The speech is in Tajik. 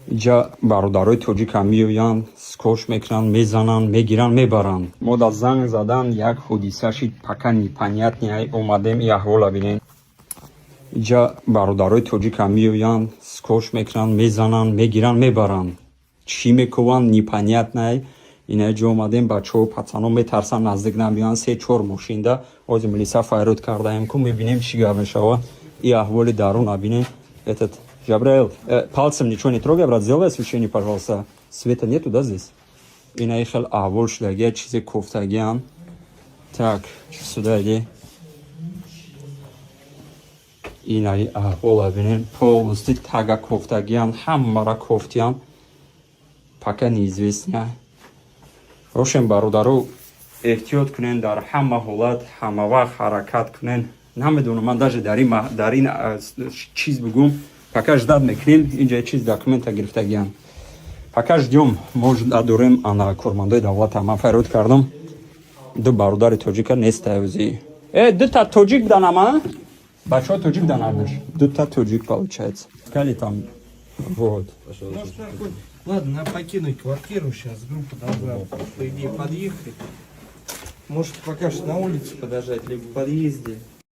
اینجا برادرای توجیک هم میویان سکوش میکنن میزنن میگیرن میبرن. ما در زنگ زدن یک حدیثه شید پکن نیپنیت نیای اومدیم ای احوال بینین. اینجا برادرای توجیک هم میویان سکوش میکنن میزنن میگیرن میبرن. چی میکنن نیپنیت نیای اینه جو اومدیم بچه ها پتسان ها میترسن نزدیک نمیان 3-4 ماشینده از ملیسا فایرود کرده ایم که میبینیم چی گفت میشوه ای احوال дару набинем. Этот Жабраил, пальцем ничего не трогай, брат, сделай освещение, пожалуйста. Света нету, да, здесь? И наехал ahvol шдагия, чизе кофтагиан. Так, сюда иди. И на ahvol абинем, полностью тага кофтагиан, хаммара кофтиан. Пока неизвестно. рошен бародару эҳтиёт кунен дар ҳама ҳолат ҳама вақт ҳаракат кунен. намедонам ман даже дар ин чиз бигум пока ждат мекунем инҷа чиз документа гирифтагиам пока ждём мо дорем ана кормандои давлата ман файрод кардам ду бародари тоҷика неста ӯзи дута тоҷик будан ама бачаҳо тоҷик будан ардаш дута тоҷик получается кали там вот. Ладно, надо покинуть квартиру, сейчас группа должна, по идее, подъехать. Может, пока что на улице подождать, либо в подъезде.